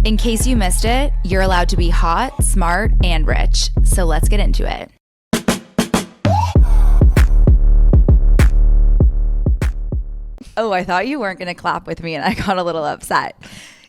In case you missed it, you're allowed to be hot, smart, and rich. So let's get into it. Oh, I thought you weren't going to clap with me and I got a little upset.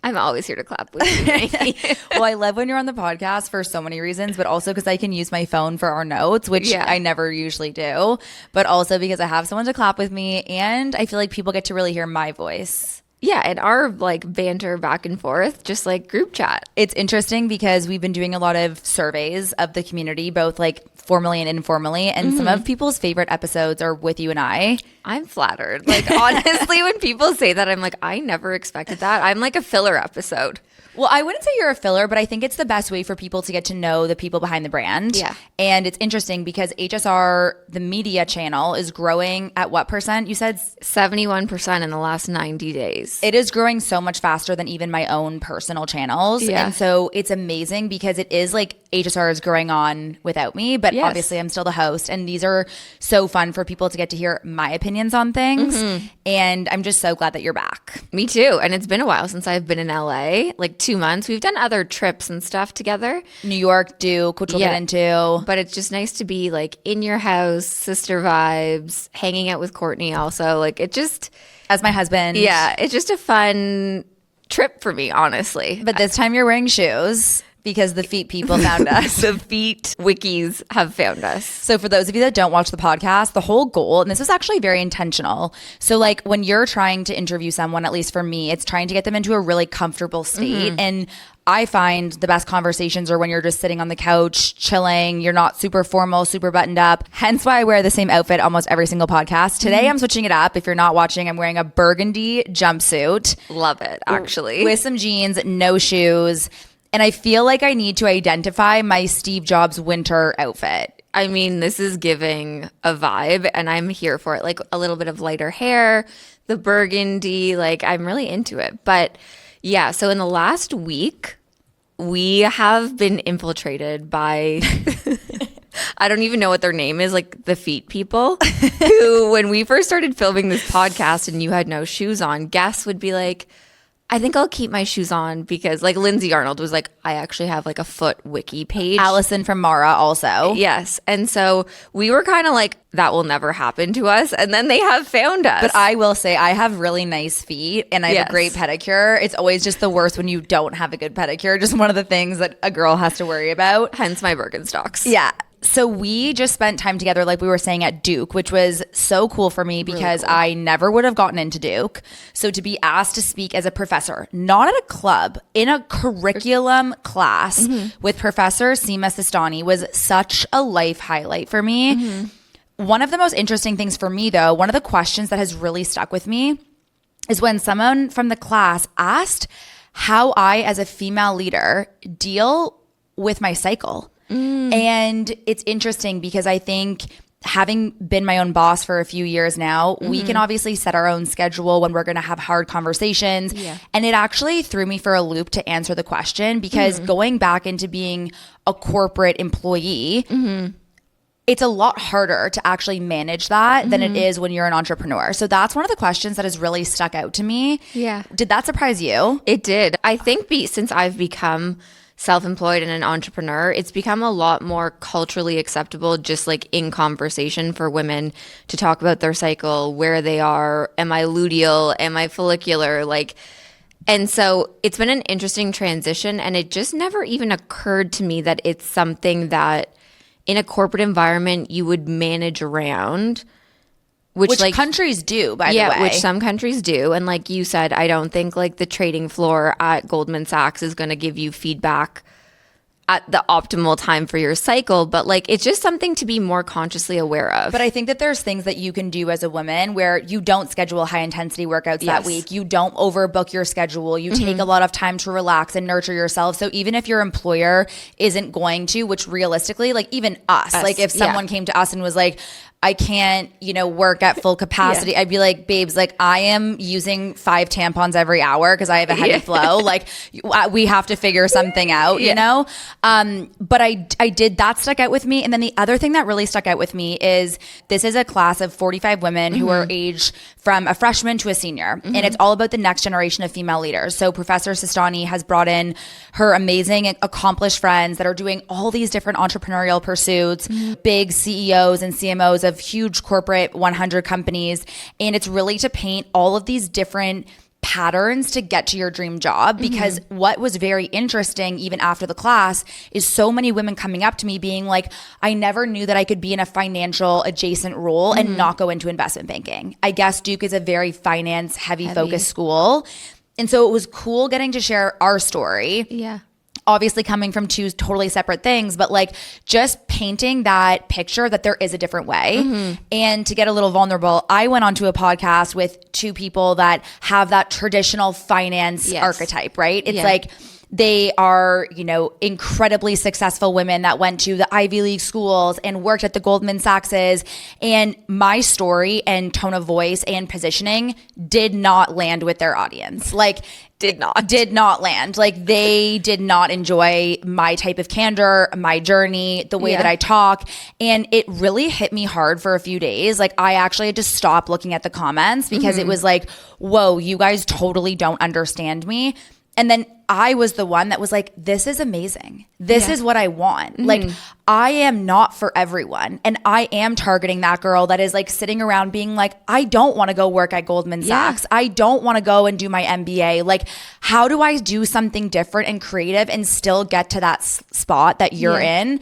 I'm always here to clap with you. Well, I love when you're on the podcast for so many reasons, but also because I can use my phone for our notes, which I never usually do, but also because I have someone to clap with me and I feel like people get to really hear my voice. Yeah, and our like banter back and forth, just like group chat. It's interesting because we've been doing a lot of surveys of the community, both like formally and informally, and some of people's favorite episodes are with you and I. I'm flattered. Like, honestly, when people say that, I'm like, I never expected that. I'm like a filler episode. Well, I wouldn't say you're a filler, but I think it's the best way for people to get to know the people behind the brand. Yeah. And it's interesting because HSR, the media channel, is growing at what percent? You said 71% in the last 90 days. It is growing so much faster than even my own personal channels. Yeah. And so it's amazing because it is like HSR is growing on without me, but obviously I'm still the host. And these are so fun for people to get to hear my opinions on things. And I'm just so glad that you're back. Me too. And it's been a while since I've been in LA, like 2 months. We've done other trips and stuff together. New York, Duke, which we'll get into. But it's just nice to be like in your house, sister vibes, hanging out with Courtney also. Like it just... As my husband. Yeah, it's just a fun trip for me, honestly. But this time you're wearing shoes. Because the feet people found us. The feet wikis have found us. So for those of you that don't watch the podcast, the whole goal, and this was actually very intentional. So like when you're trying to interview someone, at least for me, it's trying to get them into a really comfortable state. And I find the best conversations are when you're just sitting on the couch, chilling, you're not super formal, super buttoned up. Hence why I wear the same outfit almost every single podcast. Today I'm switching it up. If you're not watching, I'm wearing a burgundy jumpsuit. Love it, actually. With some jeans, no shoes. And I feel like I need to identify my Steve Jobs winter outfit. I mean, this is giving a vibe and I'm here for it. Like a little bit of lighter hair, the burgundy, like I'm really into it. But yeah, so in the last week, we have been infiltrated by, I don't even know what their name is, like the feet people, who when we first started filming this podcast and you had no shoes on, guests would be like, I think I'll keep my shoes on because like Lindsay Arnold was like, I actually have like a foot wiki page. Allison from Mara also. Yes. And so we were kind of like, that will never happen to us. And then they have found us. But I will say I have really nice feet and I have a great pedicure. It's always just the worst when you don't have a good pedicure. Just one of the things that a girl has to worry about. Hence my Birkenstocks. Yeah. So we just spent time together, like we were saying, at Duke, which was so cool for me because really cool. I never would have gotten into Duke. So to be asked to speak as a professor, not at a club, in a curriculum class with Professor Seema Sistani was such a life highlight for me. One of the most interesting things for me, though, one of the questions that has really stuck with me is when someone from the class asked how I, as a female leader, deal with my cycle. And it's interesting because I think having been my own boss for a few years now, we can obviously set our own schedule when we're going to have hard conversations. And it actually threw me for a loop to answer the question because going back into being a corporate employee, it's a lot harder to actually manage that than it is when you're an entrepreneur. So that's one of the questions that has really stuck out to me. Yeah. Did that surprise you? It did. I think since I've become self-employed and an entrepreneur, it's become a lot more culturally acceptable just like in conversation for women to talk about their cycle, where they are, am I luteal, am I follicular, like, and so it's been an interesting transition and it just never even occurred to me that it's something that in a corporate environment you would manage around. Which like, countries do, by the way. Yeah, which some countries do. And like you said, I don't think like the trading floor at Goldman Sachs is going to give you feedback at the optimal time for your cycle. But like it's just something to be more consciously aware of. But I think that there's things that you can do as a woman where you don't schedule high intensity workouts that week. You don't overbook your schedule. You take a lot of time to relax and nurture yourself. So even if your employer isn't going to, which realistically, like even us like if someone came to us and was like, I can't, work at full capacity. I'd be like, babes, like I am using 5 tampons every hour because I have a heavy flow. Like we have to figure something out, But I did, that stuck out with me. And then the other thing that really stuck out with me is this is a class of 45 women who are aged from a freshman to a senior. And it's all about the next generation of female leaders. So Professor Sistani has brought in her amazing, accomplished friends that are doing all these different entrepreneurial pursuits, big CEOs and CMOs of huge corporate 100 companies. And it's really to paint all of these different patterns to get to your dream job. Because what was very interesting, even after the class, is so many women coming up to me being like, I never knew that I could be in a financial adjacent role and not go into investment banking. I guess Duke is a very finance heavy focused school. And so it was cool getting to share our story. Yeah. Obviously coming from 2 totally separate things, but like just painting that picture that there is a different way. And to get a little vulnerable, I went onto a podcast with 2 people that have that traditional finance archetype, right? It's like they are, incredibly successful women that went to the Ivy League schools and worked at the Goldman Sachs's. And my story and tone of voice and positioning did not land with their audience. Like, did not land. Like they did not enjoy my type of candor, my journey, the way that I talk. And it really hit me hard for a few days. Like I actually had to stop looking at the comments because it was like, whoa, you guys totally don't understand me. And then I was the one that was like, this is amazing. This is what I want. Like, I am not for everyone. And I am targeting that girl that is like sitting around being like, I don't want to go work at Goldman Sachs. I don't want to go and do my MBA. Like, how do I do something different and creative and still get to that spot that you're in?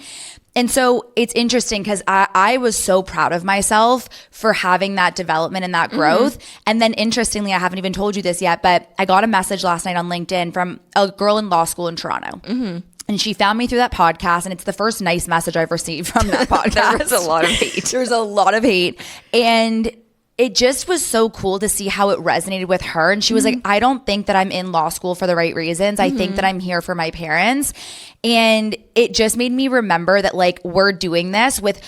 And so it's interesting because I was so proud of myself for having that development and that growth. And then interestingly, I haven't even told you this yet, but I got a message last night on LinkedIn from a girl in law school in Toronto. And she found me through that podcast. And it's the first nice message I've received from that podcast. There was a lot of hate. There was a lot of hate. And it just was so cool to see how it resonated with her. And she was like, I don't think that I'm in law school for the right reasons. I think that I'm here for my parents. And it just made me remember that like we're doing this with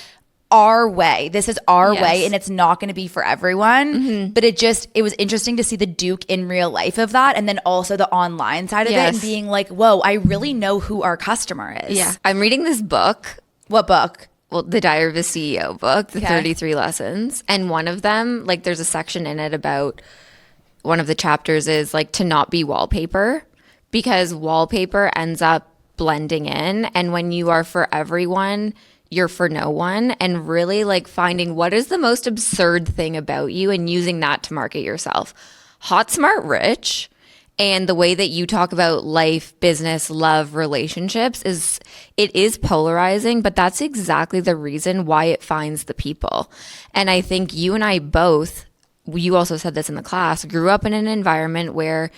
our way. This is our way and it's not going to be for everyone. But it was interesting to see the Duke in real life of that. And then also the online side of it and being like, whoa, I really know who our customer is. Yeah. I'm reading this book. What book? Well, the Diarrha of a CEO book, the 33 lessons. And one of them, like there's a section in it about one of the chapters is like to not be wallpaper because wallpaper ends up blending in. And when you are for everyone, you're for no one. And really like finding what is the most absurd thing about you and using that to market yourself. Hot, smart, rich. And the way that you talk about life, business, love, relationships it is polarizing, but that's exactly the reason why it finds the people. And I think you and I both, you also said this in the class, grew up in an environment where,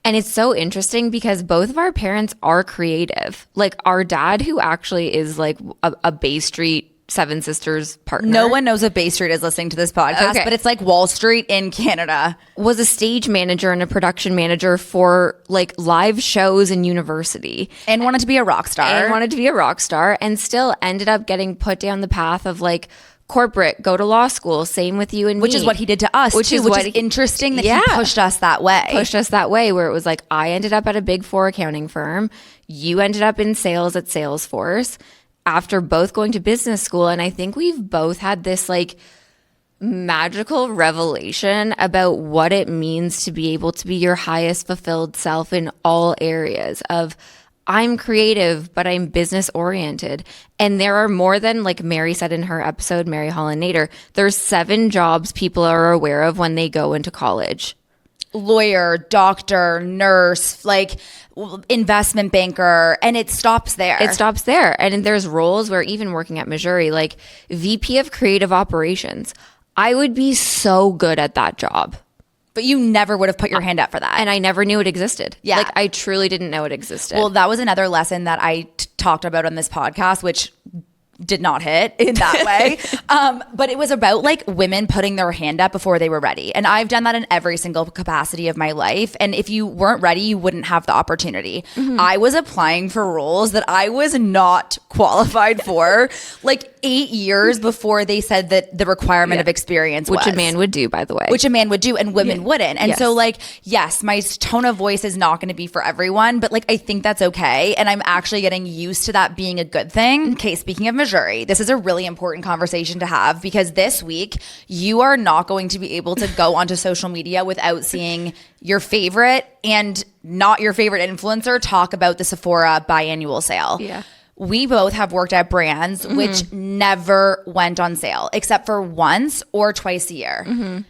and it's so interesting because both of our parents are creative. Like our dad, who actually is like a Bay Street Seven Sisters partner. No one knows what Bay Street is listening to this podcast, but it's like Wall Street in Canada. Was a stage manager and a production manager for like live shows in university. And wanted to be a rock star. And still ended up getting put down the path of like corporate, go to law school. Same with you and which me. is what he did to us, which is interesting that he pushed us that way. Where it was like, I ended up at a Big Four accounting firm. You ended up in sales at Salesforce. After both going to business school. And I think we've both had this like magical revelation about what it means to be able to be your highest fulfilled self in all areas of I'm creative, but I'm business oriented. And there are more than, like Mary said in her episode, Mary Holland Nader, there's 7 jobs people are aware of when they go into college. Lawyer, doctor, nurse, like investment banker, and it stops there. And there's roles where even working at Missouri, like VP of creative operations, I would be so good at that job. But you never would have put your hand up for that. And I never knew it existed. Yeah. Like I truly didn't know it existed. Well, that was another lesson that I talked about on this podcast, which did not hit in that way. But it was about like women putting their hand up before they were ready. And I've done that in every single capacity of my life. And if you weren't ready, you wouldn't have the opportunity. I was applying for roles that I was not qualified for like 8 years before they said that the requirement of experience Which a man would do, by the way. Which a man would do and women wouldn't. And so like, yes, my tone of voice is not going to be for everyone, but like I think that's okay. And I'm actually getting used to that being a good thing. Okay, speaking of Missouri, this is a really important conversation to have because this week you are not going to be able to go onto social media without seeing your favorite and not your favorite influencer talk about the Sephora biannual sale. Yeah. We both have worked at brands which never went on sale except for once or twice a year.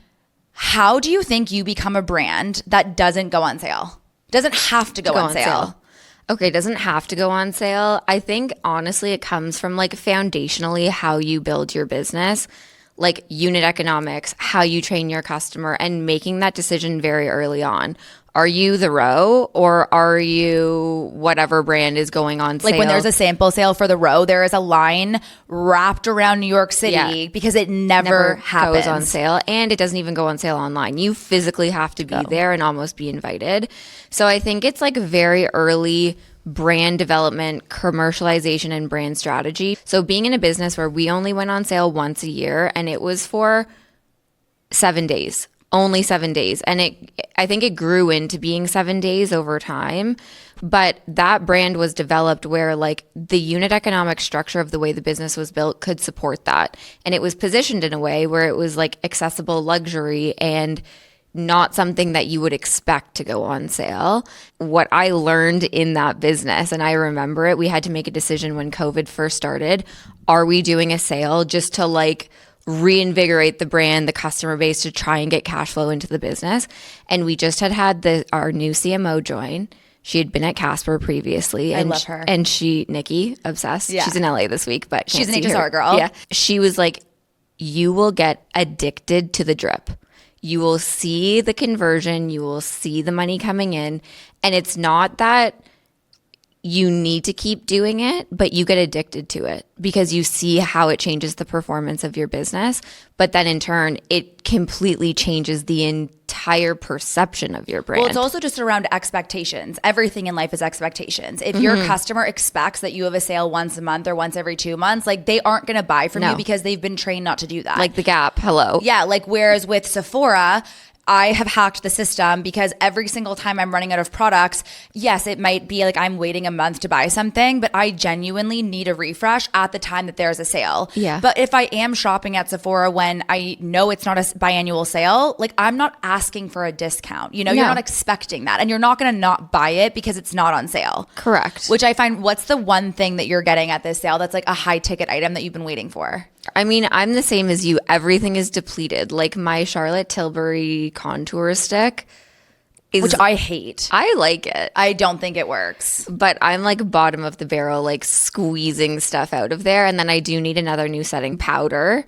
How do you think you become a brand that doesn't go on sale? Doesn't have to go on sale. Okay, doesn't have to go on sale. I think honestly it comes from like foundationally how you build your business, like unit economics, how you train your customer, and making that decision very early on. Are you the Row or are you whatever brand is going on sale? Like when there's a sample sale for the Row, there is a line wrapped around New York City because it never happens. Goes on sale, and it doesn't even go on sale online. You physically have to be there and almost be invited. So I think it's like very early brand development, commercialization, and brand strategy. So being in a business where we only went on sale once a year and it was for 7 days. Only 7 days. And I think it grew into being 7 days over time. But that brand was developed where like the unit economic structure of the way the business was built could support that. And it was positioned in a way where it was like accessible luxury and not something that you would expect to go on sale. What I learned in that business, and I remember it, we had to make a decision when COVID first started. Are we doing a sale just to like reinvigorate the brand, the customer base, to try and get cash flow into the business? And we just had our new CMO join. She had been at Casper previously. I love her. And Nikki, obsessed. Yeah. She's in LA this week, but she's an HSR girl. Yeah. She was like, you will get addicted to the drip. You will see the conversion. You will see the money coming in. And it's not that you need to keep doing it, but you get addicted to it because you see how it changes the performance of your business. But then in turn, it completely changes the entire perception of your brand. Well, it's also just around expectations. Everything in life is expectations. If your customer expects that you have a sale once a month or once every 2 months, like they aren't going to buy from you because they've been trained not to do that. Like the Gap, hello. Yeah, like whereas with Sephora, I have hacked the system because every single time I'm running out of products, yes, it might be like I'm waiting a month to buy something, but I genuinely need a refresh at the time that there's a sale. Yeah. But if I am shopping at Sephora when I know it's not a biannual sale, like I'm not asking for a discount. You know, you're not expecting that. And you're not going to not buy it because it's not on sale. Correct. Which I find, what's the one thing that you're getting at this sale that's like a high ticket item that you've been waiting for? I mean, I'm the same as you. Everything is depleted. Like my Charlotte Tilbury contour stick which I hate. I like it. I don't think it works. But I'm like bottom of the barrel, like squeezing stuff out of there. And then I do need another new setting powder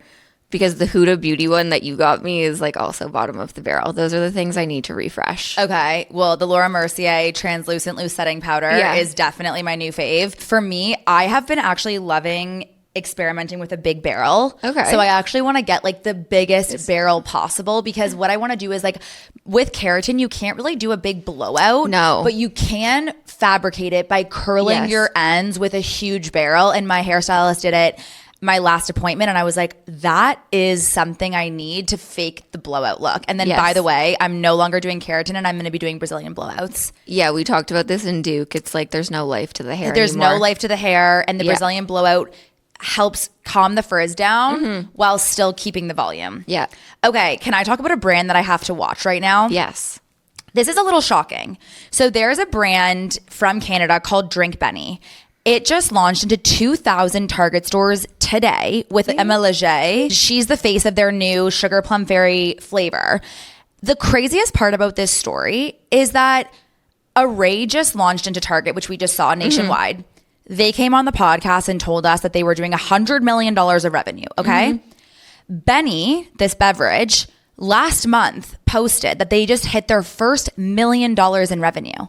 because the Huda Beauty one that you got me is like also bottom of the barrel. Those are the things I need to refresh. Okay. Well, the Laura Mercier translucent loose setting powder is definitely my new fave. For me, I have been actually loving experimenting with a big barrel. Okay. So I actually want to get like the biggest barrel possible because what I want to do is like with keratin, you can't really do a big blowout. No. But you can fabricate it by curling your ends with a huge barrel. And my hairstylist did it my last appointment and I was like, that is something I need to fake the blowout look. And then by the way, I'm no longer doing keratin and I'm going to be doing Brazilian blowouts. Yeah, we talked about this in Duke. It's like there's no life to the hair There's anymore. no life to the hair and the Brazilian blowout helps calm the frizz down while still keeping the volume. Yeah. Okay, can I talk about a brand that I have to watch right now? Yes. This is a little shocking. So there's a brand from Canada called Drink Benny. It just launched into 2,000 Target stores today with Emma Leger. She's the face of their new Sugar Plum Fairy flavor. The craziest part about this story is that Array just launched into Target, which we just saw nationwide. They came on the podcast and told us that they were doing $100 million of revenue, okay? Benny, this beverage, last month posted that they just hit their first $1 million in revenue. $1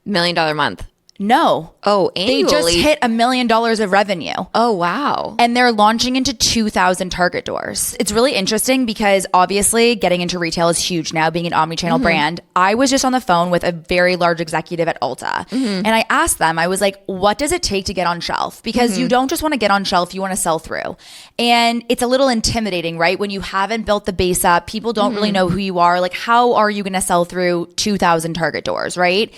million month. No. Oh, annually? They just hit $1 million of revenue. Oh, wow. And they're launching into 2,000 Target doors. It's really interesting because obviously getting into retail is huge now, being an omni-channel brand. I was just on the phone with a very large executive at Ulta. And I asked them, I was like, what does it take to get on shelf? Because you don't just want to get on shelf, you want to sell through. And it's a little intimidating, right? When you haven't built the base up, people don't really know who you are. Like, how are you going to sell through 2,000 Target doors, right?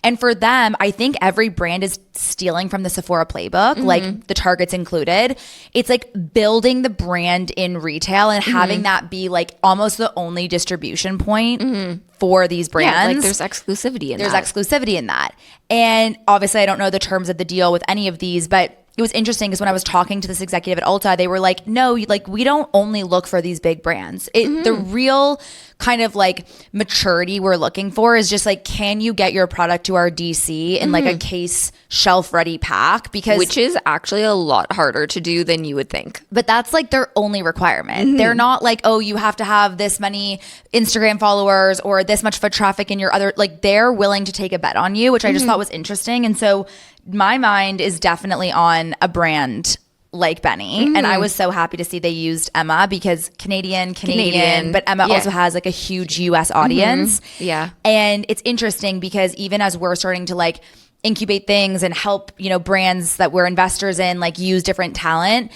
And for them, I think every brand is stealing from the Sephora playbook, like the Targets included. It's like building the brand in retail and having that be like almost the only distribution point for these brands. Yeah, like there's exclusivity in that. There's exclusivity in that. And obviously I don't know the terms of the deal with any of these, but it was interesting because when I was talking to this executive at Ulta, they were like, no, like we don't only look for these big brands. The real kind of like maturity we're looking for is just like, can you get your product to our DC in like a case shelf ready pack? Because which is actually a lot harder to do than you would think. But that's like their only requirement. They're not like, oh, you have to have this many Instagram followers or this much foot traffic in your other, like they're willing to take a bet on you, which I just thought was interesting. And so my mind is definitely on a brand like Benny. And I was so happy to see they used Emma because Canadian, but Emma also has like a huge US audience. Yeah. And it's interesting because even as we're starting to like incubate things and help, you know, brands that we're investors in like use different talent,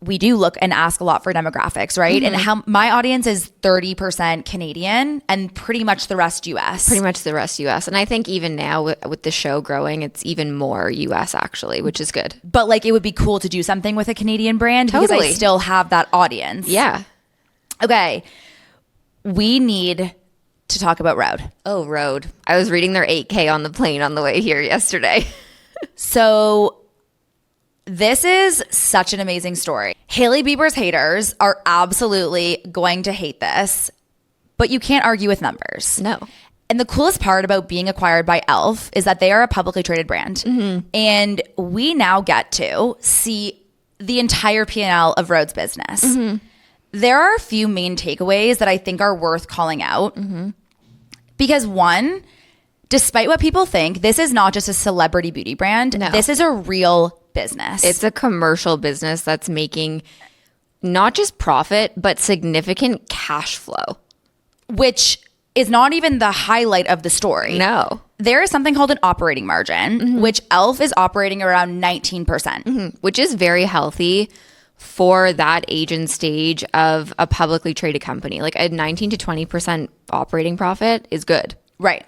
we do look and ask a lot for demographics, right? And how my audience is 30% Canadian and pretty much the rest US. Pretty much the rest US. And I think even now with the show growing, it's even more US actually, which is good. But like it would be cool to do something with a Canadian brand because I still have that audience. Yeah. Okay. We need to talk about Rhode. Oh, Rhode. I was reading their 8K on the plane on the way here yesterday. So this is such an amazing story. Hailey Bieber's haters are absolutely going to hate this, but you can't argue with numbers. No. And the coolest part about being acquired by e.l.f. is that they are a publicly traded brand. And we now get to see the entire P&L of Rhode's business. There are a few main takeaways that I think are worth calling out. Because one, despite what people think, this is not just a celebrity beauty brand. No. This is a real business. It's a commercial business that's making not just profit, but significant cash flow. Which is not even the highlight of the story. No. There is something called an operating margin, which e.l.f. is operating around 19%. Which is very healthy for that age and stage of a publicly traded company. Like a 19 to 20% operating profit is good. Right.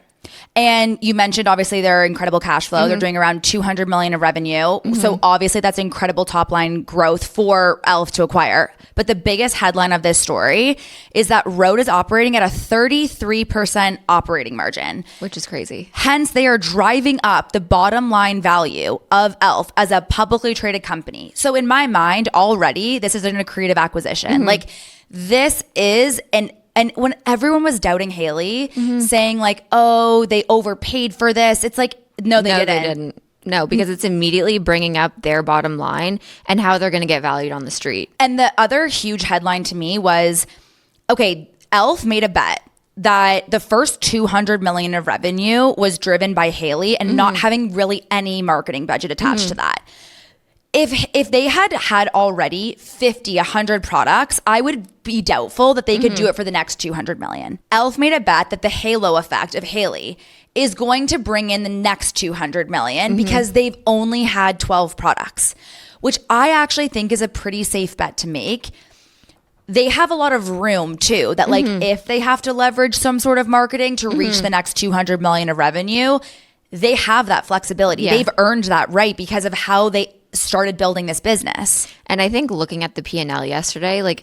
And you mentioned obviously their incredible cash flow. They're doing around $200 million of revenue. So obviously that's incredible top line growth for e.l.f. to acquire. But the biggest headline of this story is that Rhode is operating at a 33% operating margin. Which is crazy. Hence, they are driving up the bottom line value of e.l.f. as a publicly traded company. So in my mind, already, this is an accretive acquisition. Like this is and when everyone was doubting Hailey, saying like, oh, they overpaid for this, it's like, no, they didn't. No, because it's immediately bringing up their bottom line and how they're going to get valued on the street. And the other huge headline to me was, okay, e.l.f. made a bet that the first $200 million of revenue was driven by Hailey and not having really any marketing budget attached to that. If they had already 50, 100 products, I would be doubtful that they could do it for the next 200 million. e.l.f. made a bet that the halo effect of Hailey is going to bring in the next 200 million because they've only had 12 products, which I actually think is a pretty safe bet to make. They have a lot of room too, that like if they have to leverage some sort of marketing to reach the next 200 million of revenue, they have that flexibility. Yeah. They've earned that right because of how they started building this business. And I think looking at the P&L yesterday, like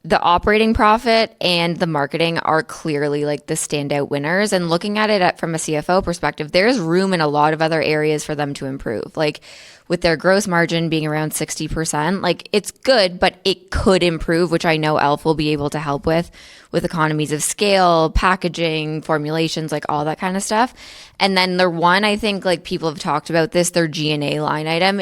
the operating profit and the marketing are clearly like the standout winners. And looking at it from a CFO perspective, there's room in a lot of other areas for them to improve. Like with their gross margin being around 60%, like it's good, but it could improve, which I know e.l.f. will be able to help with economies of scale, packaging, formulations, like all that kind of stuff. And then the one, I think like people have talked about this, their G&A line item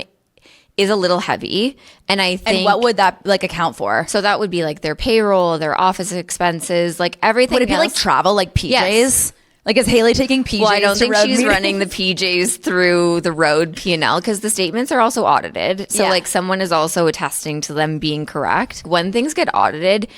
is a little heavy. And I think... And what would that like account for? So that would be like their payroll, their office expenses, like everything. Would it be like travel, like PJs? Yes. Like, is Hailey taking PJs? Well, I don't think Rhode she's meetings? running the PJs through the Rhode P&L because the statements are also audited. So, like, someone is also attesting to them being correct. When things get audited,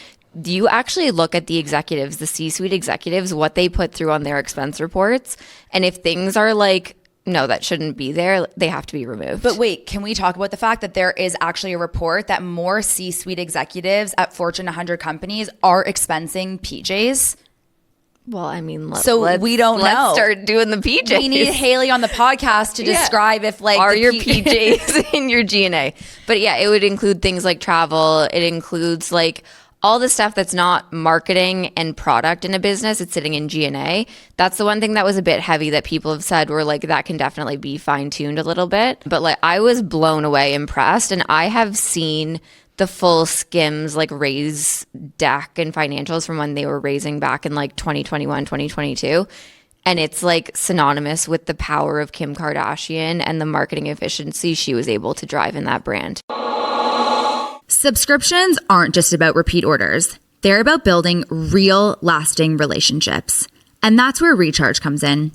you actually look at the executives, the C-suite executives, what they put through on their expense reports. And if things are like, no, that shouldn't be there, they have to be removed. But wait, can we talk about the fact that there is actually a report that more C-suite executives at Fortune 100 companies are expensing PJs? Well, I mean, we don't know. Let's start doing the PJs. We need Hailey on the podcast to describe if, like, are your PJs in your G&A. But yeah, it would include things like travel. It includes like all the stuff that's not marketing and product in a business. It's sitting in G&A. That's the one thing that was a bit heavy that people have said were like, that can definitely be fine-tuned a little bit. But like, I was blown away, impressed. And I have seen the full Skims like raise deck and financials from when they were raising back in like 2021, 2022. And it's like synonymous with the power of Kim Kardashian and the marketing efficiency she was able to drive in that brand. Subscriptions aren't just about repeat orders. They're about building real, lasting relationships. And that's where Recharge comes in.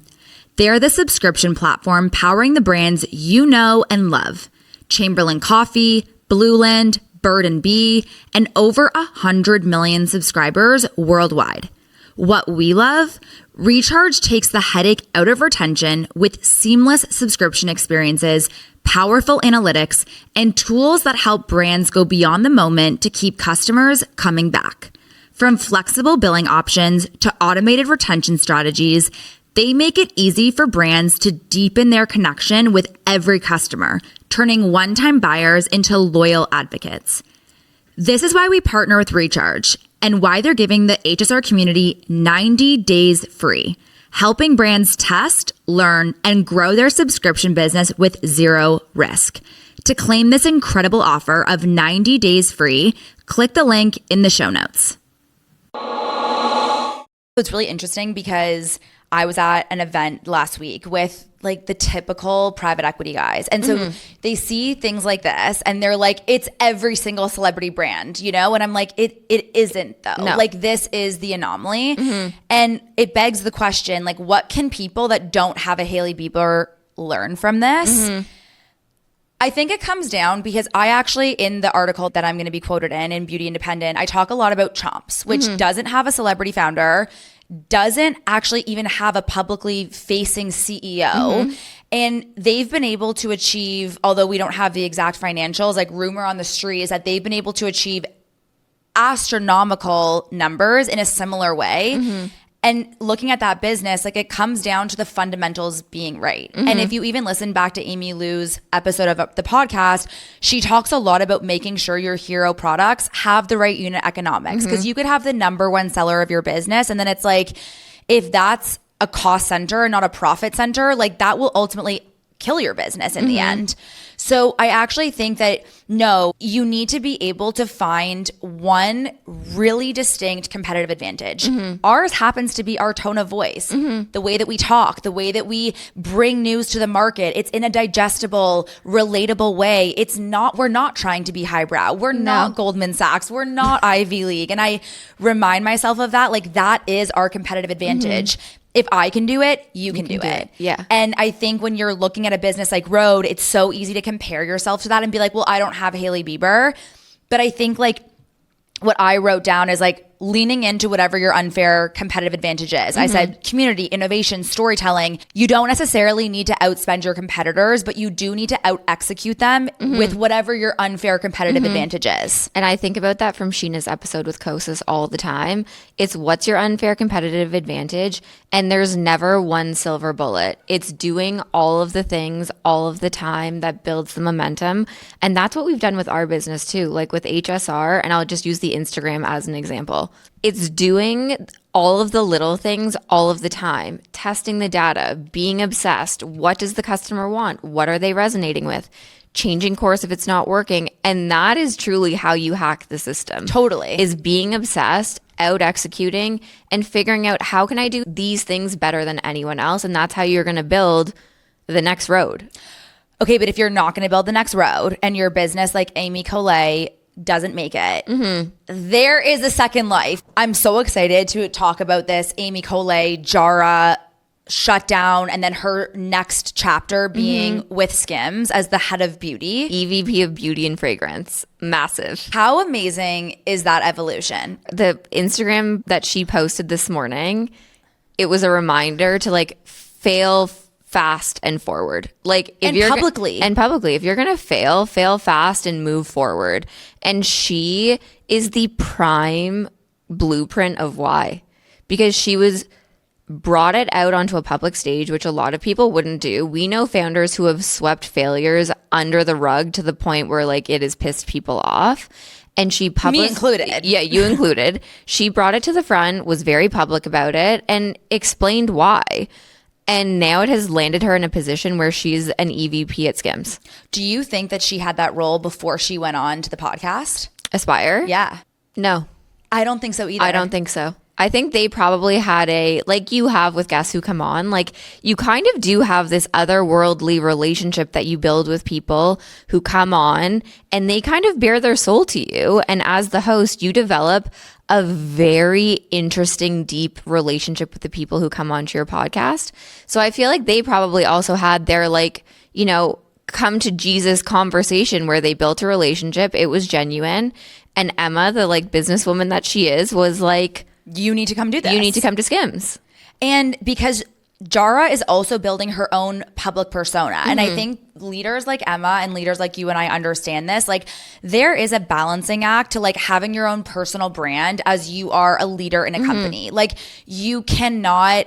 They're the subscription platform powering the brands you know and love. Chamberlain Coffee, Blueland, Bird and Bee, and over 100 million subscribers worldwide. What we love? Recharge takes the headache out of retention with seamless subscription experiences, powerful analytics, and tools that help brands go beyond the moment to keep customers coming back. From flexible billing options to automated retention strategies, they make it easy for brands to deepen their connection with every customer, turning one-time buyers into loyal advocates. This is why we partner with Recharge and why they're giving the HSR community 90 days free, helping brands test, learn, and grow their subscription business with zero risk. To claim this incredible offer of 90 days free, click the link in the show notes. It's really interesting because I was at an event last week with like the typical private equity guys. And so they see things like this and they're like, it's every single celebrity brand, you know? And I'm like, it isn't though. No. Like this is the anomaly. And it begs the question, like what can people that don't have a Hailey Bieber learn from this? I think it comes down because I actually, in the article that I'm going to be quoted in Beauty Independent, I talk a lot about Chomps, which doesn't have a celebrity founder, doesn't actually even have a publicly facing CEO. And they've been able to achieve, although we don't have the exact financials, like rumor on the street is that they've been able to achieve astronomical numbers in a similar way. And looking at that business, like it comes down to the fundamentals being right. And if you even listen back to Amy Lou's episode of the podcast, she talks a lot about making sure your hero products have the right unit economics. Because you could have the number one seller of your business. And then it's like, if that's a cost center and not a profit center, like that will ultimately kill your business in the end. So I actually think that no, you need to be able to find one really distinct competitive advantage. Ours happens to be our tone of voice, the way that we talk, the way that we bring news to the market. It's in a digestible, relatable way. We're not trying to be highbrow. We're not Goldman Sachs. We're not Ivy League. And I remind myself of that. Like that is our competitive advantage. If I can do it, you can do it. Yeah. And I think when you're looking at a business like Rhode, it's so easy to compare yourself to that and be like, well, I don't have Hailey Bieber. But I think like what I wrote down is like leaning into whatever your unfair competitive advantage is. I said community, innovation, storytelling. You don't necessarily need to outspend your competitors, but you do need to out execute them with whatever your unfair competitive advantage is. And I think about that from Sheena's episode with Kosas all the time. It's what's your unfair competitive advantage? And there's never one silver bullet. It's doing all of the things all of the time that builds the momentum. And that's what we've done with our business too, like with HSR. And I'll just use the Instagram as an example. It's doing all of the little things all of the time, testing the data, being obsessed. What does the customer want? What are they resonating with? Changing course if it's not working. And that is truly how you hack the system. Totally. Is being obsessed, out executing, and figuring out how can I do these things better than anyone else? And that's how you're going to build the next Rhode. Okay, but if you're not going to build the next Rhode and your business like Amy Collet doesn't make it. There is a second life. I'm so excited to talk about this Amy Coley, Jara shutdown, and then her next chapter being with Skims as the head of beauty. EVP of beauty and fragrance. Massive. How amazing is that evolution? The Instagram that she posted this morning, it was a reminder to like fail fast and forward. Like if you're publicly. If you're going to fail fast and move forward. And she is the prime blueprint of why. Because she brought it out onto a public stage, which a lot of people wouldn't do. We know founders who have swept failures under the rug to the point where like it has pissed people off. And she Me included. Yeah, you included. She brought it to the front, was very public about it, and explained why. And now it has landed her in a position where she's an EVP at Skims. Do you think that she had that role before she went on to the podcast? Aspire? Yeah. No. I don't think so either. I don't think so. I think they probably had like you have with guests who come on, like you kind of do have this otherworldly relationship that you build with people who come on and they kind of bare their soul to you. And as the host, you develop a very interesting, deep relationship with the people who come onto your podcast. So I feel like they probably also had their like, you know, come to Jesus conversation where they built a relationship. It was genuine. And Emma, the like businesswoman that she is, was like, you need to come do this. You need to come to Skims. And because Jara is also building her own public persona. And I think leaders like Emma and leaders like you and I understand this. Like there is a balancing act to like having your own personal brand as you are a leader in a company. Like you cannot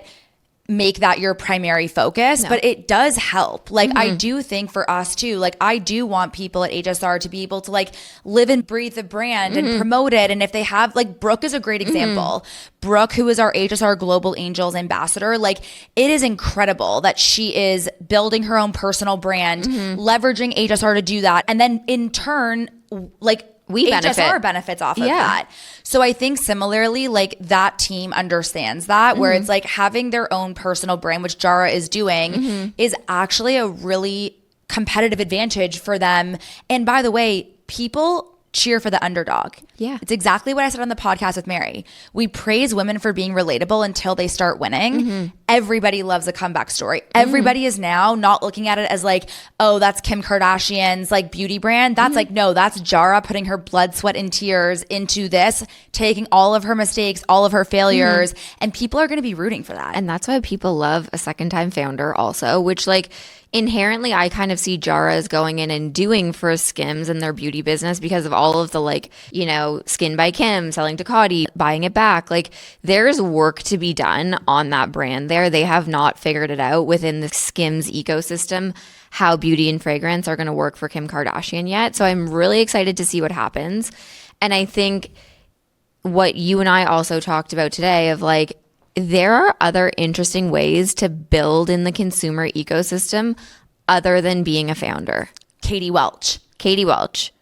make that your primary focus, but it does help. Like I do think for us too, like I do want people at HSR to be able to like live and breathe the brand and promote it. And if they have, like Brooke is a great example. Brooke, who is our HSR Global Angels ambassador, like it is incredible that she is building her own personal brand, leveraging HSR to do that. And then in turn, like we HSR benefits off of that. So I think similarly, like that team understands that, where it's like having their own personal brand, which Jara is doing, is actually a really competitive advantage for them. And by the way, people cheer for the underdog. Yeah. It's exactly what I said on the podcast with Mary. We praise women for being relatable until they start winning. Everybody loves a comeback story. Everybody is now not looking at it as like, oh, that's Kim Kardashian's like beauty brand. That's like, no, that's Jara putting her blood, sweat, and tears into this, taking all of her mistakes, all of her failures, and people are going to be rooting for that. And that's why people love a second-time founder also, which like inherently I kind of see Jara as going in and doing for Skims and their beauty business because of all of the like, you know, Skin by Kim, selling to Cody, buying it back. Like there's work to be done on that brand there. They have not figured it out within the Skims ecosystem how beauty and fragrance are going to work for Kim Kardashian yet. So I'm really excited to see what happens. And I think what you and I also talked about today of like, there are other interesting ways to build in the consumer ecosystem other than being a founder. Katie Welch. Katie Welch.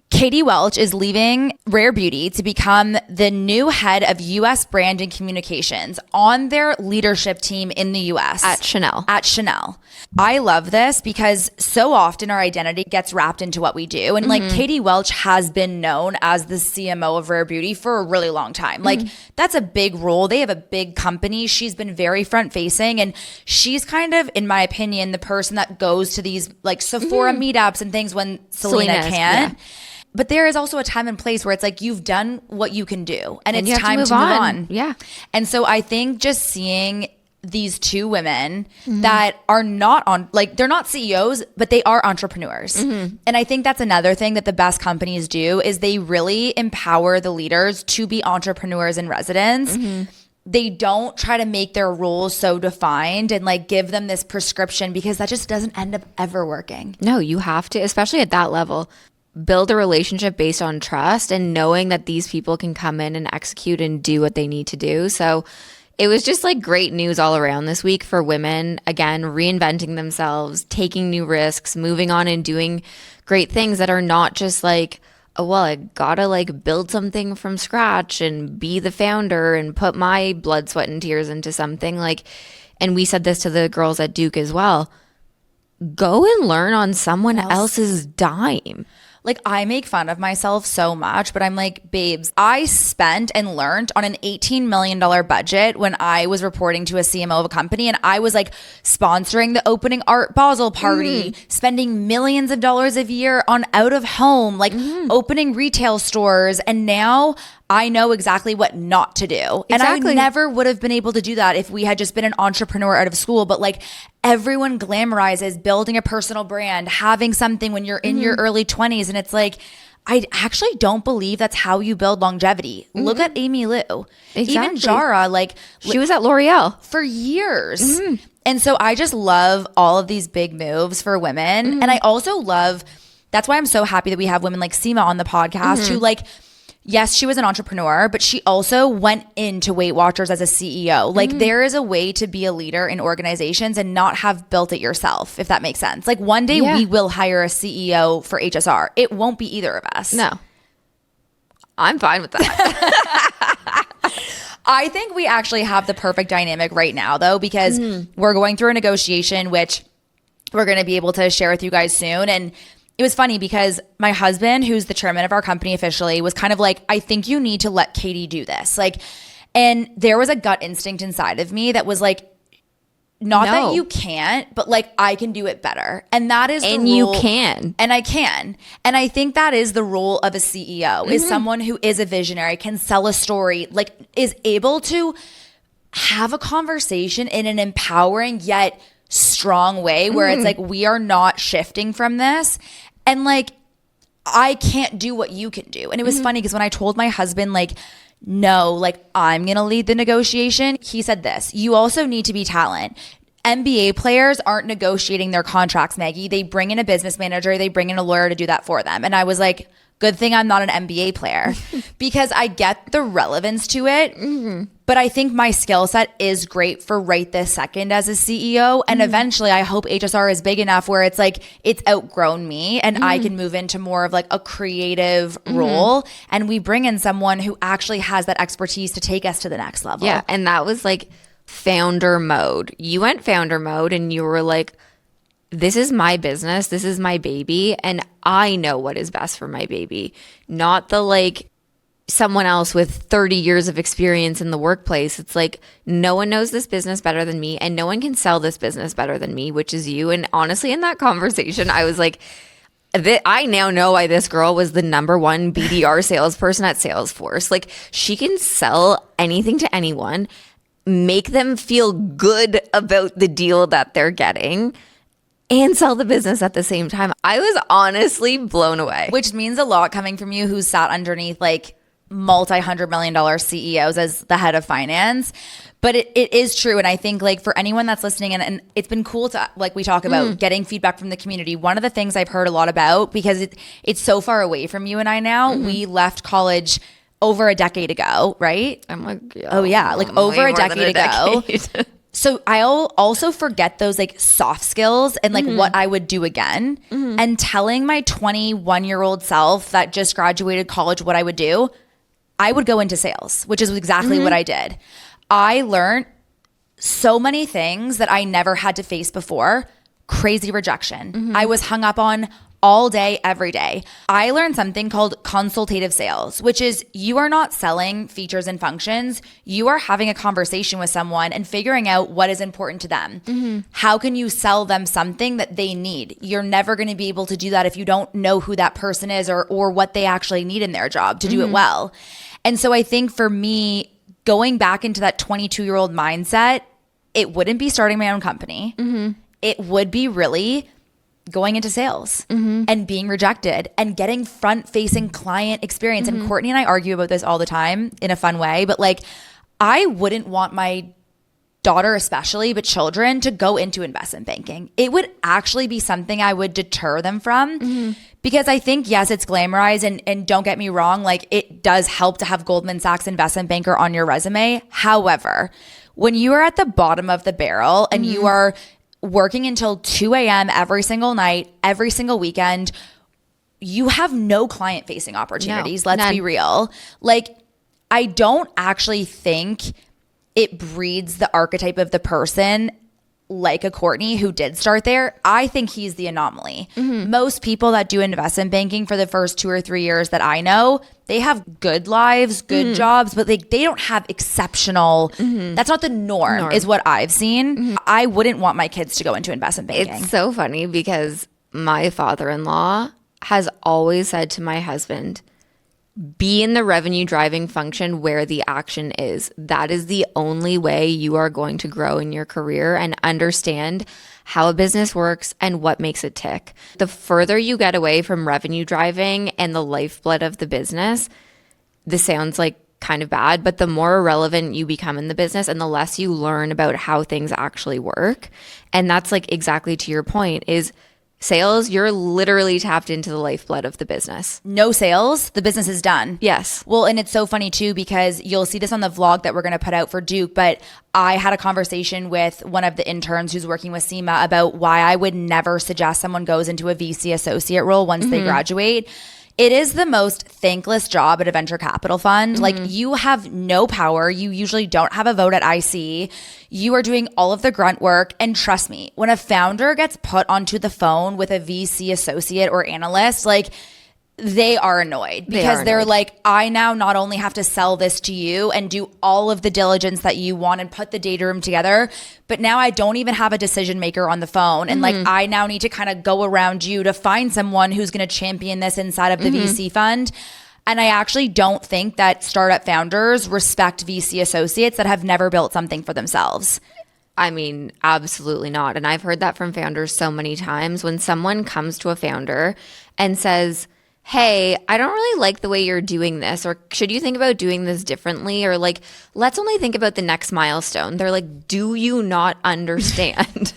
Katie Welch is leaving Rare Beauty to become the new head of U.S. brand and communications on their leadership team in the U.S. At Chanel. I love this because so often our identity gets wrapped into what we do. And like Katie Welch has been known as the CMO of Rare Beauty for a really long time. Like that's a big role. They have a big company. She's been very front facing and she's kind of, in my opinion, the person that goes to these like Sephora meetups and things when Selena can't. Yeah. But there is also a time and place where it's like you've done what you can do and it's time to move on. Yeah. And so I think just seeing these two women that are not on, like they're not CEOs, but they are entrepreneurs. And I think that's another thing that the best companies do is they really empower the leaders to be entrepreneurs in residence. They don't try to make their roles so defined and like give them this prescription because that just doesn't end up ever working. No, you have to, especially at that level, build a relationship based on trust and knowing that these people can come in and execute and do what they need to do. So it was just like great news all around this week for women, again, reinventing themselves, taking new risks, moving on and doing great things that are not just like, oh, well, I gotta like build something from scratch and be the founder and put my blood, sweat, and tears into something. Like, and we said this to the girls at Duke as well, go and learn on someone else's dime. Like, I make fun of myself so much, but I'm like, babes, I spent and learned on an $18 million budget when I was reporting to a CMO of a company, and I was like sponsoring the opening Art Basel party, spending millions of dollars a year on out of home, like opening retail stores. And now I know exactly what not to do. And I never would have been able to do that if we had just been an entrepreneur out of school. But like, everyone glamorizes building a personal brand, having something when you're in your early 20s. And it's like, I actually don't believe that's how you build longevity. Look at Amy Liu. Even Jara, like, she was at L'Oreal for years. And so I just love all of these big moves for women. And I also love, that's why I'm so happy that we have women like Seema on the podcast who like, yes, she was an entrepreneur, but she also went into Weight Watchers as a CEO. Like, there is a way to be a leader in organizations and not have built it yourself, if that makes sense. Like, one day we will hire a CEO for HSR. It won't be either of us. No. I'm fine with that. I think we actually have the perfect dynamic right now, though, because we're going through a negotiation, which we're going to be able to share with you guys soon. And it was funny because my husband, who's the chairman of our company officially, was kind of like, I think you need to let Katie do this. Like, and there was a gut instinct inside of me that was like, not that you can't, but like, I can do it better. And that is the rule. And you can. And I can. And I think that is the role of a CEO, is someone who is a visionary, can sell a story, like is able to have a conversation in an empowering yet strong way where it's like, we are not shifting from this. And like, I can't do what you can do. And it was funny because when I told my husband, like, no, like, I'm going to lead the negotiation, he said this: you also need to be talent. NBA players aren't negotiating their contracts, Maggie. They bring in a business manager, they bring in a lawyer to do that for them. And I was like, good thing I'm not an NBA player because I get the relevance to it. But I think my skill set is great for right this second as a CEO. And eventually I hope HSR is big enough where it's like, it's outgrown me and I can move into more of like a creative role. And we bring in someone who actually has that expertise to take us to the next level. Yeah. And that was like founder mode. You went founder mode and you were like, this is my business. This is my baby. And I know what is best for my baby. Not the like someone else with 30 years of experience in the workplace. It's like, no one knows this business better than me and no one can sell this business better than me, which is you. And honestly, in that conversation, I was like, I now know why this girl was the #1 BDR salesperson at Salesforce. Like, she can sell anything to anyone, make them feel good about the deal that they're getting, and sell the business at the same time. I was honestly blown away. Which means a lot coming from you, who sat underneath like multi-$100 million CEOs as the head of finance. But it is true. And I think like for anyone that's listening, and it's been cool to, like we talk about getting feedback from the community. One of the things I've heard a lot about, because it's so far away from you and I now, we left college over a decade ago, right? I'm like, oh yeah, like over a decade ago. So I'll also forget those like soft skills and like what I would do again. And telling my 21-year-old self that just graduated college what I would do, I would go into sales, which is exactly what I did. I learned so many things that I never had to face before. Crazy rejection. I was hung up on all day, every day. I learned something called consultative sales, which is you are not selling features and functions. You are having a conversation with someone and figuring out what is important to them. How can you sell them something that they need? You're never going to be able to do that if you don't know who that person is or what they actually need in their job to do it well. And so I think for me, going back into that 22-year-old mindset, it wouldn't be starting my own company. It would be really going into sales and being rejected and getting front-facing client experience. And Courtney and I argue about this all the time in a fun way, but like, I wouldn't want my daughter especially, but children, to go into investment banking. It would actually be something I would deter them from because I think, yes, it's glamorized and don't get me wrong, like it does help to have Goldman Sachs investment banker on your resume. However, when you are at the bottom of the barrel and you are working until 2 a.m. every single night, every single weekend, you have no client-facing opportunities. No, let's none. be real. Like, I don't actually think it breeds the archetype of the person like a Courtney who did start there, I think he's the anomaly. Most people that do investment banking for the first 2 or 3 years that I know, they have good lives, good jobs, but they don't have exceptional. That's not the norm, is what I've seen. I wouldn't want my kids to go into investment banking. It's so funny because my father-in-law has always said to my husband, be in the revenue driving function where the action is. That is the only way you are going to grow in your career and understand how a business works and what makes it tick. The further you get away from revenue driving and the lifeblood of the business, this sounds like kind of bad, but the more irrelevant you become in the business and the less you learn about how things actually work. And that's like exactly to your point is sales, you're literally tapped into the lifeblood of the business. No sales, the business is done. Yes. Well, and it's so funny too, because you'll see this on the vlog that we're going to put out for Duke, but I had a conversation with one of the interns who's working with SEMA about why I would never suggest someone goes into a VC associate role once they graduate. It is the most thankless job at a venture capital fund. Like, you have no power. You usually don't have a vote at IC. You are doing all of the grunt work. And trust me, when a founder gets put onto the phone with a VC associate or analyst, like, they are annoyed because they're like, I now not only have to sell this to you and do all of the diligence that you want and put the data room together, but now I don't even have a decision maker on the phone. And like, I now need to kind of go around you to find someone who's going to champion this inside of the VC fund. And I actually don't think that startup founders respect VC associates that have never built something for themselves. I mean, absolutely not. And I've heard that from founders so many times. When someone comes to a founder and says, hey, I don't really like the way you're doing this, or should you think about doing this differently? Or like, let's only think about the next milestone. They're like, do you not understand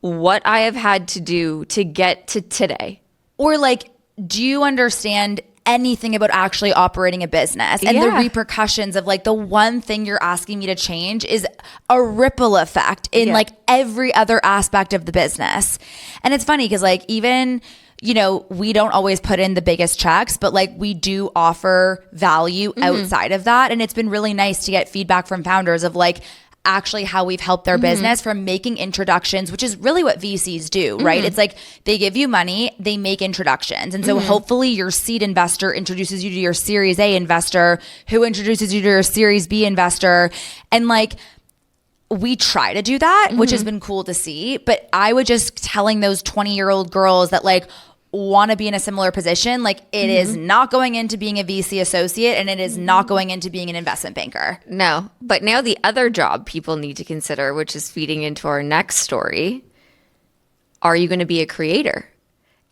what I have had to do to get to today? Or like, do you understand anything about actually operating a business and the repercussions of like the one thing you're asking me to change is a ripple effect in like every other aspect of the business. And it's funny because like even, you know, we don't always put in the biggest checks, but like we do offer value outside of that. And it's been really nice to get feedback from founders of like actually how we've helped their business from making introductions, which is really what VCs do, right? It's like they give you money, they make introductions. And so hopefully your seed investor introduces you to your Series A investor, who introduces you to your Series B investor. And like, we try to do that, which has been cool to see. But I would just telling those 20-year-old girls that like want to be in a similar position, like it is not going into being a VC associate and it is not going into being an investment banker. No, but now the other job people need to consider, which is feeding into our next story, are you going to be a creator?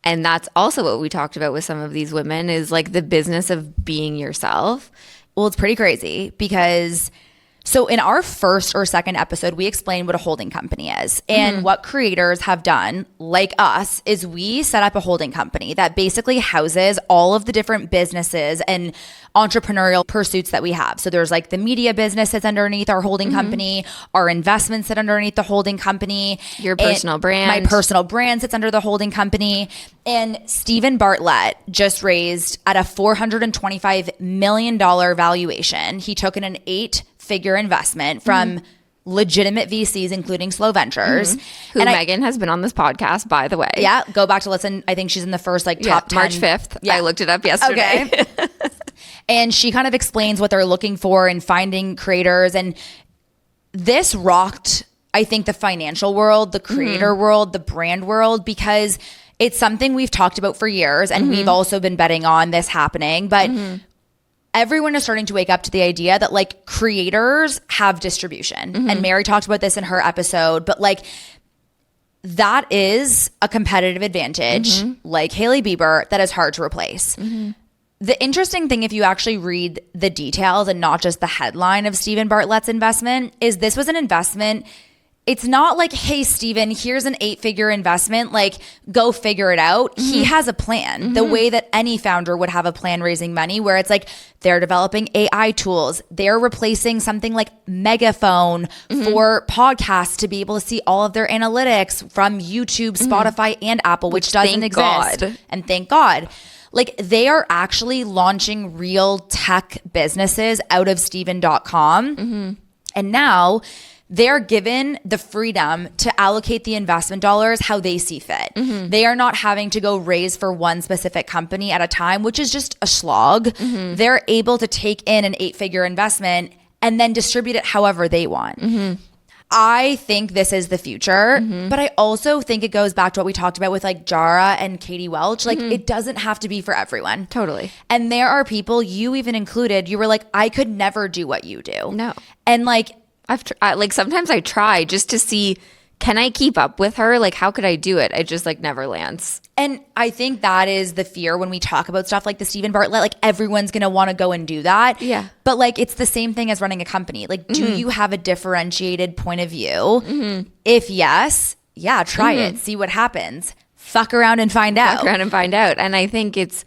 And that's also what we talked about with some of these women is like the business of being yourself. Well, it's pretty crazy because so in our first or second episode, we explained what a holding company is. And what creators have done, like us, is we set up a holding company that basically houses all of the different businesses and entrepreneurial pursuits that we have. So there's like the media business that's underneath our holding company, our investments sit underneath the holding company. Your personal brand. My personal brand sits under the holding company. And Stephen Bartlett just raised at a $425 million valuation. He took in an 8-figure investment from legitimate VCs, including Slow Ventures. Who and Megan has been on this podcast, by the way. Yeah, go back to listen. I think she's in the first like top 10. March 5th. Yeah. I looked it up yesterday. Okay. And she kind of explains what they're looking for in finding creators. And this rocked, I think, the financial world, the creator world, the brand world, because it's something we've talked about for years. And we've also been betting on this happening. But everyone is starting to wake up to the idea that like creators have distribution. And Mary talked about this in her episode, but like that is a competitive advantage, like Hailey Bieber, that is hard to replace. The interesting thing, if you actually read the details and not just the headline of Stephen Bartlett's investment, is this was an investment. It's not like, hey, Steven, here's an 8-figure investment, like go figure it out. He has a plan, the way that any founder would have a plan raising money, where it's like they're developing AI tools. They're replacing something like Megaphone for podcasts to be able to see all of their analytics from YouTube, Spotify, and Apple, which doesn't exist. And thank God. Like they are actually launching real tech businesses out of Steven.com. And now they're given the freedom to allocate the investment dollars how they see fit. They are not having to go raise for one specific company at a time, which is just a slog. They're able to take in an 8-figure investment and then distribute it however they want. I think this is the future, but I also think it goes back to what we talked about with like Diarrha and Katie Welch. Like it doesn't have to be for everyone. Totally. And there are people, you even included, you were like, I could never do what you do. No. And like, like sometimes I try just to see, can I keep up with her? Like, how could I do it? It just like never lands. And I think that is the fear when we talk about stuff like the Stephen Bartlett, like everyone's going to want to go and do that. Yeah. But like, it's the same thing as running a company. Like, do you have a differentiated point of view? If yes, yeah, try it. See what happens. Fuck around and find out. Fuck around and find out. And I think it's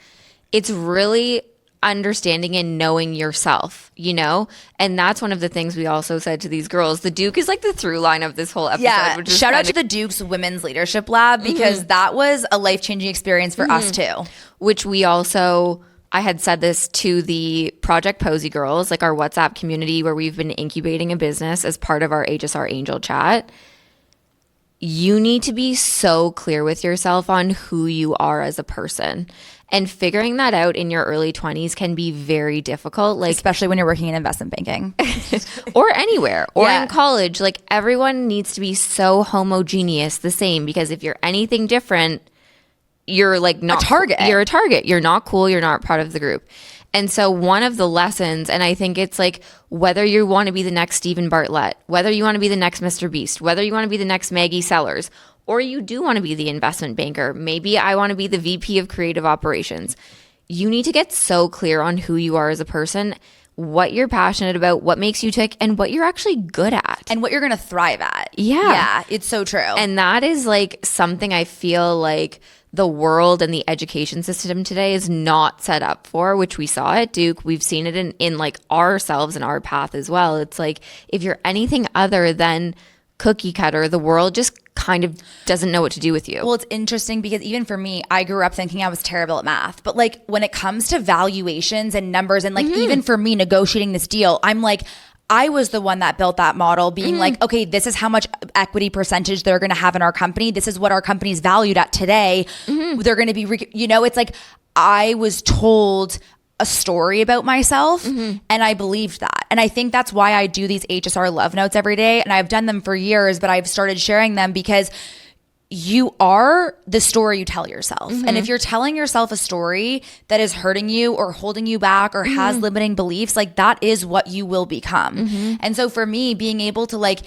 really understanding and knowing yourself, you know? And that's one of the things we also said to these girls. The Duke is like the through line of this whole episode. Yeah, Which is shout out to the Duke's Women's Leadership Lab because that was a life-changing experience for us too. Which we also, I had said this to the Project Posy girls, like our WhatsApp community where we've been incubating a business as part of our HSR Angel chat. You need to be so clear with yourself on who you are as a person. And figuring that out in your early 20s can be very difficult. Like, especially when you're working in investment banking. or anywhere. Or in college. Like, everyone needs to be so homogeneous, the same. Because if you're anything different, you're like not a target. You're a target. You're not cool. You're not part of the group. And so one of the lessons, and I think it's like whether you want to be the next Stephen Bartlett, whether you want to be the next Mr. Beast, whether you want to be the next Maggie Sellers, or you do want to be the investment banker, maybe I want to be the VP of creative operations. You need to get so clear on who you are as a person, what you're passionate about, what makes you tick, and what you're actually good at. And what you're going to thrive at. Yeah, it's so true. And that is like something I feel like the world and the education system today is not set up for, which we saw at Duke. We've seen it in like ourselves and our path as well. It's like if you're anything other than cookie cutter, the world just kind of doesn't know what to do with you. Well, it's interesting because even for me, I grew up thinking I was terrible at math. But like when it comes to valuations and numbers and like even for me negotiating this deal, I'm like, I was the one that built that model being like, okay, this is how much equity percentage they're going to have in our company. This is what our company's valued at today. They're going to be, it's like I was told a story about myself and I believed that. And I think that's why I do these HSR love notes every day. And I've done them for years, but I've started sharing them because you are the story you tell yourself. And if you're telling yourself a story that is hurting you or holding you back or has limiting beliefs, like that is what you will become. And so for me, being able to like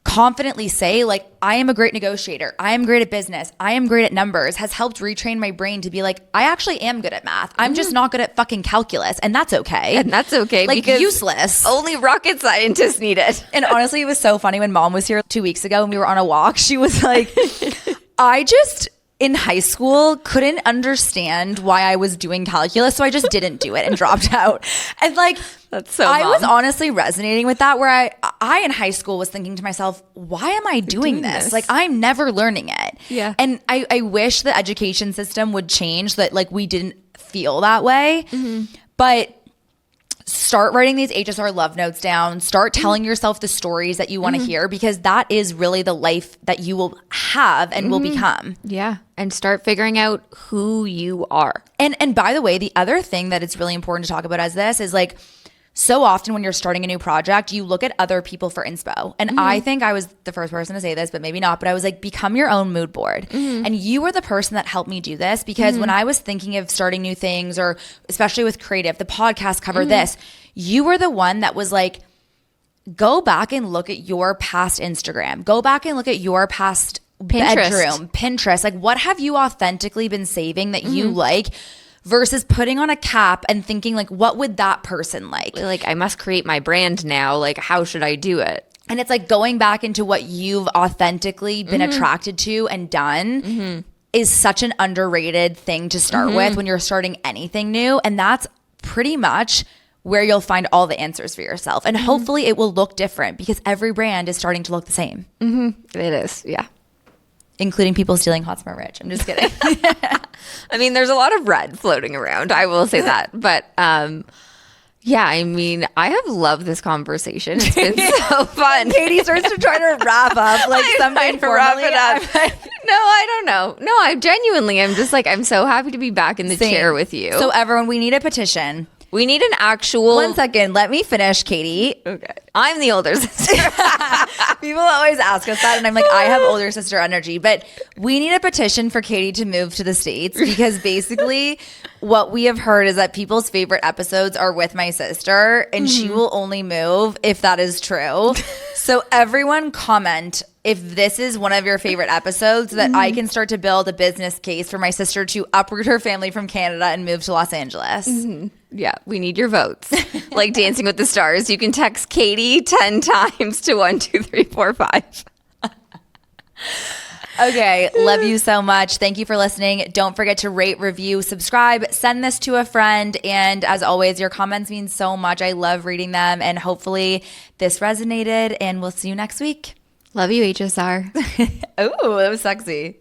confidently say like, I am a great negotiator, I am great at business, I am great at numbers, has helped retrain my brain to be like, I actually am good at math. I'm just not good at fucking calculus. And that's okay. And that's okay. Like because useless. Only rocket scientists need it. And honestly, it was so funny when Mom was here 2 weeks ago and we were on a walk. She was like, I just in high school couldn't understand why I was doing calculus, so I just didn't do it and dropped out. And like that's so I was honestly resonating with that, where I in high school was thinking to myself, why am I doing this? Like I'm never learning it. Yeah. And I wish the education system would change that like we didn't feel that way. But start writing these HSR love notes down. Start telling yourself the stories that you want to hear, because that is really the life that you will have and will become. Yeah. And start figuring out who you are. And by the way, the other thing that it's really important to talk about as this is like, so often when you're starting a new project, you look at other people for inspo. And I think I was the first person to say this, but maybe not. But I was like, become your own mood board. And you were the person that helped me do this, because when I was thinking of starting new things, or especially with creative, the podcast cover this, you were the one that was like, go back and look at your past Instagram. Go back and look at your past bedroom, Pinterest. Like, what have you authentically been saving that you like? Versus putting on a cap and thinking like, what would that person like? Like, I must create my brand now. Like, how should I do it? And it's like going back into what you've authentically been attracted to and done is such an underrated thing to start with when you're starting anything new. And that's pretty much where you'll find all the answers for yourself. And hopefully it will look different, because every brand is starting to look the same. It is, yeah. Including people stealing Hot Smart Rich. I'm just kidding. I mean, there's a lot of red floating around. I will say that. But Yeah, I mean, I have loved this conversation. It's been so fun. Katie starts to try to wrap up like something to wrap formally. it up. No, I don't know. No, I'm genuinely, I'm just like, I'm so happy to be back in the chair with you. So everyone, we need a petition. We need an actual... 1 second. Let me finish, Katie. Okay. I'm the older sister. People always ask us that, and I'm like, I have older sister energy. But we need a petition for Katie to move to the States because basically what we have heard is that people's favorite episodes are with my sister, and she will only move if that is true. So everyone comment if this is one of your favorite episodes so that I can start to build a business case for my sister to uproot her family from Canada and move to Los Angeles. Yeah, we need your votes. Like Dancing with the Stars. You can text Katie 10 times to 12345. Okay, love you so much. Thank you for listening. Don't forget to rate, review, subscribe, send this to a friend. And as always, your comments mean so much. I love reading them. And hopefully this resonated. And we'll see you next week. Love you, HSR. Ooh, that was sexy.